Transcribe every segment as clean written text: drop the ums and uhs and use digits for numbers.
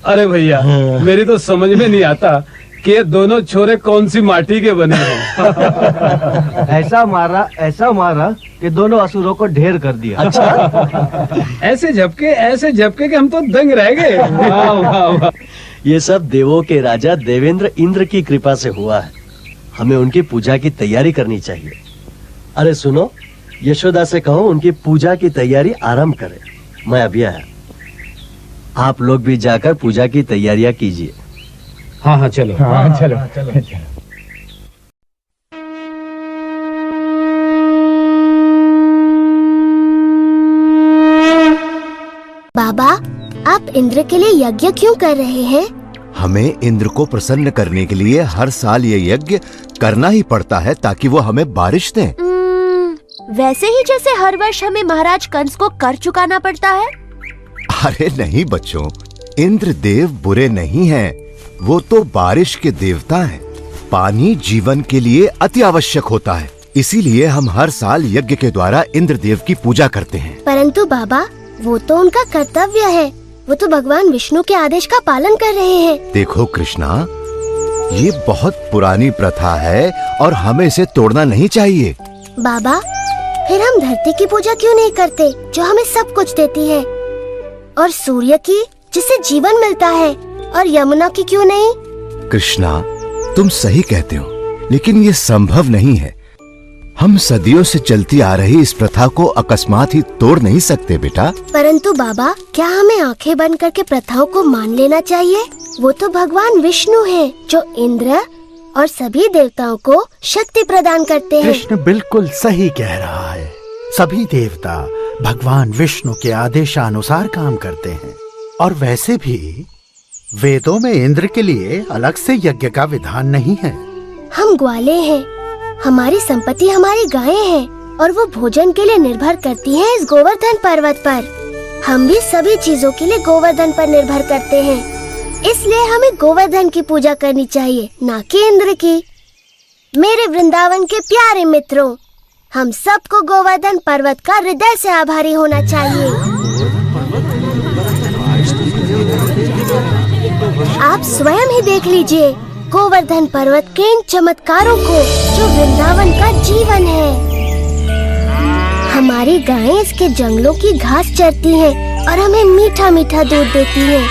अरे भैया, मेरी तो समझ में नहीं आता कि ये दोनों छोरे कौन सी माटी के बने हैं। ऐसा मारा कि दोनों असुरों को ढेर कर दिया। अच्छा, ऐसे झपके कि हम तो दंग रह गए। वाह वाह वाह। ये सब देवों के राजा देवेंद्र इंद्र की कृपा से हुआ है। हमें उनकी पूजा की तैयारी करनी चाहिए। अरे सुनो, यशोदा से कहो उनकी पूजा की तैयारी आरंभ करें। मैं अभी आया। आप लोग भी जाकर पूजा की तैयारियां कीजिए। हाँ हाँ चलो। हाँ, चलो। बाबा, आप इंद्र के लिए यज्ञ क्यों कर रहे हैं? हमें इंद्र को प्रसन्न करने के लिए हर साल ये यज्ञ करना ही पड़ता है ताकि वो हमें बारिश दें। वैसे ही जैसे हर वर्ष हमें महाराज कंस को कर चुकाना पड़ता है। अरे नहीं बच्चों, इंद्र देव बुरे नहीं हैं। वो तो बारिश के देवता हैं। पानी जीवन के लिए अति आवश्यक होता है, इसीलिए हम हर साल यज्ञ के द्वारा इंद्र देव की पूजा करते हैं। परंतु बाबा, वो तो उनका कर्तव्य है। वो तो भगवान विष्णु के आदेश का पालन कर रहे हैं। देखो कृष्णा, ये बहुत पुरानी प्रथा है और हमें इसे तोड़ना नहीं चाहिए। बाबा, फिर हम धरती की पूजा क्यों नहीं करते जो हमें सब कुछ देती है, और सूर्य की जिससे जीवन मिलता है, और यमुना की क्यों नहीं? कृष्णा, तुम सही कहते हो, लेकिन ये संभव नहीं है। हम सदियों से चलती आ रही इस प्रथा को अकस्मात ही तोड़ नहीं सकते बेटा। परंतु बाबा, क्या हमें आंखें बंद करके प्रथाओं को मान लेना चाहिए? वो तो भगवान विष्णु हैं, जो इंद्र और सभी देवताओं को शक्ति प्रदान करते हैं। कृष्ण बिल्कुल सही कह रहा है। सभी देवता भगवान विष्णु के आदेशानुसार काम करते हैं। और वैसे भी वेदों में इंद्र के लिए अलग से यज्ञ का विधान नहीं है। हम ग्वाले हैं, हमारी संपत्ति हमारी गायें हैं, और वो भोजन के लिए निर्भर करती हैं इस गोवर्धन पर्वत पर। हम भी सभी चीजों के लिए गोवर्धन पर निर्भर करते हैं, इसलिए हमें गोवर्धन की पूजा करनी चाहिए, ना कि इंद्र की। मेरे वृंदावन के प्यारे मित्रों, हम सबको गोवर्धन पर्वत का हृदय से आभारी होना चाहिए। आप स्वयं ही देख लीजिए गोवर्धन पर्वत के इन चमत्कारों को, जो वृंदावन का जीवन है। हमारी गायें इसके जंगलों की घास चरती हैं और हमें मीठा मीठा दूध देती हैं।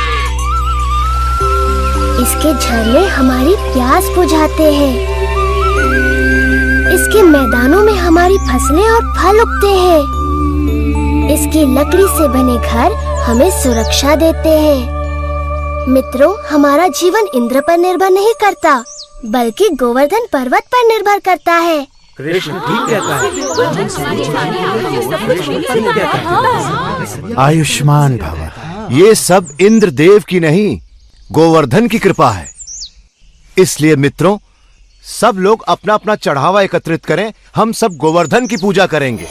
इसके झरने हमारी प्यास बुझाते हैं। इसके मैदानों में हमारी फसलें और फल उगते हैं। इसकी लकड़ी से बने घर हमें सुरक्षा देते हैं। मित्रों, हमारा जीवन इंद्र पर निर्भर नहीं करता, बल्कि गोवर्धन पर्वत पर निर्भर करता है। कृष्ण ठीक कहता है। आयुष्मान भव। ये सब इंद्र देव की नहीं, गोवर्धन की कृपा है। इसलिए मित्रों, सब लोग अपना अपना चढ़ावा एकत्रित करें। हम सब गोवर्धन की पूजा करेंगे।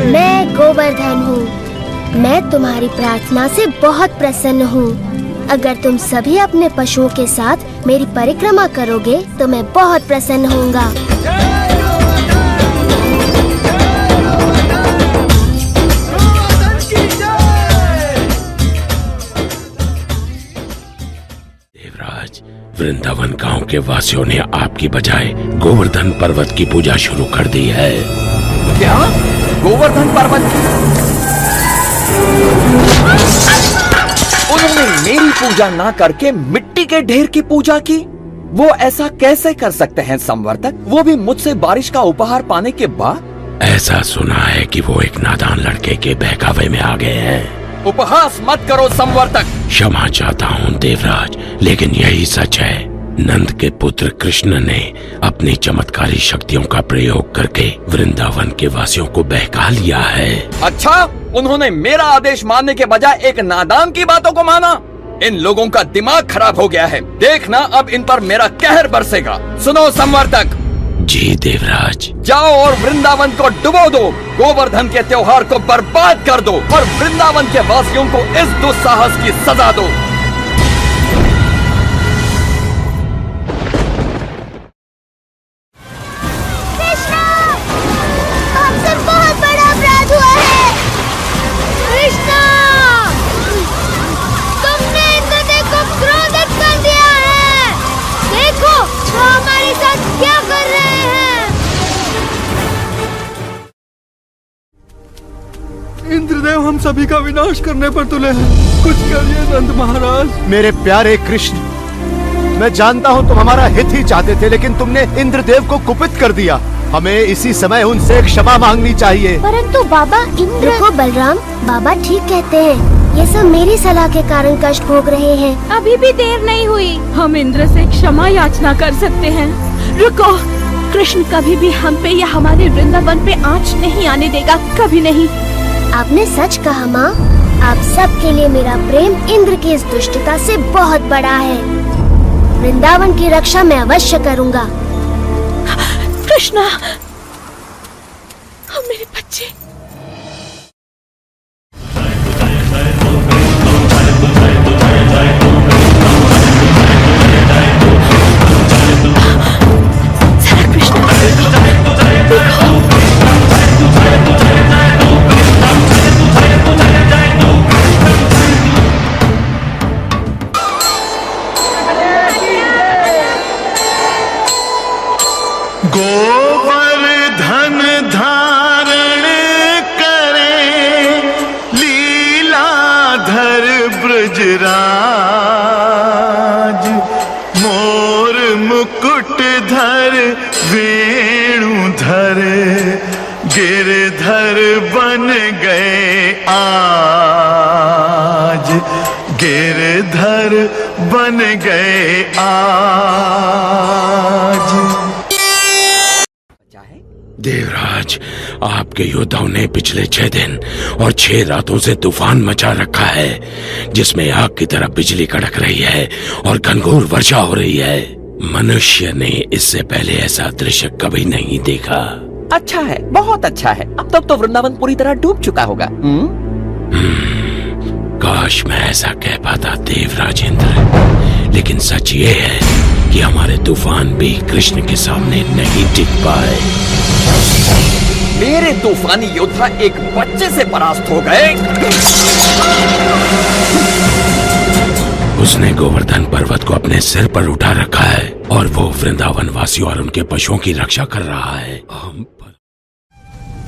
मैं गोवर्धन हूँ। मैं तुम्हारी प्रार्थना से बहुत प्रसन्न हूँ। अगर तुम सभी अपने पशुओं के साथ मेरी परिक्रमा करोगे तो मैं बहुत प्रसन्न होऊंगा। देवराज, वृंदावन गांव के वासियों ने आपकी बजाय गोवर्धन पर्वत की पूजा शुरू कर दी है। क्या? गोवर्धन पर्वत? उन्होंने मेरी पूजा ना करके मिट्टी के ढेर की पूजा की। वो ऐसा कैसे कर सकते हैं संवर्तक, वो भी मुझसे बारिश का उपहार पाने के बाद? ऐसा सुना है कि वो एक नादान लड़के के बहकावे में आ गए हैं। उपहास मत करो संवर्तक। क्षमा चाहता हूँ देवराज, लेकिन यही सच है। नंद के पुत्र कृष्ण ने अपनी चमत्कारी शक्तियों का प्रयोग करके वृंदावन के वासियों को बहका लिया है। अच्छा, उन्होंने मेरा आदेश मानने के बजाय एक नादान की बातों को माना। इन लोगों का दिमाग खराब हो गया है। देखना अब इन पर मेरा कहर बरसेगा। सुनो संवर्तक। जी देवराज। जाओ और वृंदावन को डुबो दो, गोवर्धन के त्योहार को बर्बाद कर दो और वृंदावन के वासियों को इस दुस्साहस की सजा दो। कृष्णा, हमसे बहुत बड़ा अपराध हुआ है। कृष्णा, तुमने इंद्रदेव को क्रोधित कर दिया है। देखो वो हमारे साथ क्या कर रहे हैं। इंद्रदेव हम सभी का विनाश करने पर तुले हैं। कुछ करिए नंद महाराज। मेरे प्यारे कृष्ण, मैं जानता हूँ तुम हमारा हित ही चाहते थे, लेकिन तुमने इंद्रदेव को कुपित कर दिया। हमें इसी समय उनसे क्षमा मांगनी चाहिए। परंतु बाबा इंद्र। देखो बलराम, बाबा ठीक कहते हैं। ये सब मेरी सलाह के कारण कष्ट भोग रहे हैं। अभी भी देर नहीं हुई। हम इंद्र से क्षमा याचना कर सकते हैं। रुको, कृष्ण कभी भी हम पे या हमारे वृंदावन पे आँच नहीं आने देगा, कभी नहीं। आपने सच कहा माँ। आप सबके लिए मेरा प्रेम इंद्र की इस दुष्टता से बहुत बड़ा है। वृंदावन की रक्षा मैं अवश्य करूँगा। कृष्णा, मेरे बच्चे। गोवर्धन धारण करे, लीलाधर ब्रजराज, मोर मुकुट धर वेणुधर, गिरधर बन गए आज, गिरधर बन गए आज। देवराज, आपके योद्धाओं ने पिछले 6 दिन और 6 रातों से तूफान मचा रखा है, जिसमें आग की तरह बिजली कड़क रही है और घनघोर वर्षा हो रही है। मनुष्य ने इससे पहले ऐसा दृश्य कभी नहीं देखा। अच्छा है, बहुत अच्छा है। अब तक तो वृंदावन पूरी तरह डूब चुका होगा। काश मैं ऐसा कह पाता देवराज इंद्र, लेकिन सच ये है कि हमारे तूफान भी कृष्ण के सामने नहीं टिक पाए। मेरे तूफानी योद्धा एक बच्चे से परास्त हो गए। उसने गोवर्धन पर्वत को अपने सिर पर उठा रखा है और वो वृंदावन वासियों और उनके पशुओं की रक्षा कर रहा है।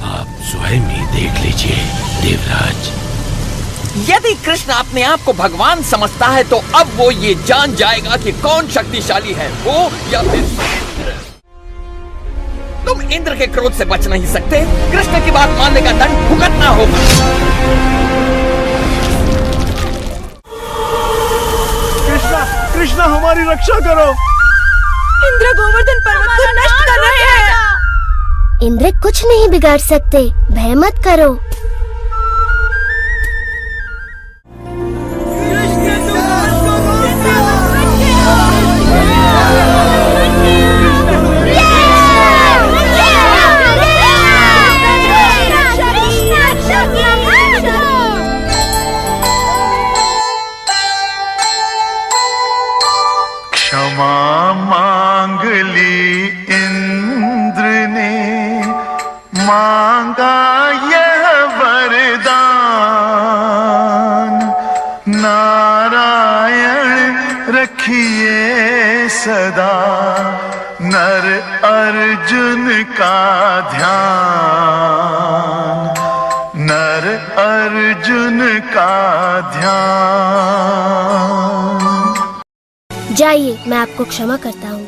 आप स्वयं ही देख लीजिए देवराज। यदि कृष्ण अपने आप को भगवान समझता है तो अब वो ये जान जाएगा कि कौन शक्तिशाली है, वो या फिर इंद्र। तुम इंद्र के क्रोध से बच नहीं सकते। कृष्ण की बात मानने का दंड भुगतना होगा। कृष्णा, कृष्णा हमारी रक्षा करो। इंद्र गोवर्धन पर्वत को नष्ट कर रहे हैं। इंद्र कुछ नहीं बिगाड़ सकते, भय मत करो। क्षमा मांग ली इंद्र ने, मांगा यह वरदान, नारायण रखिए सदा नर अर्जुन का ध्यान, नर अर्जुन का ध्यान। जाइए, मैं आपको क्षमा करता हूँ।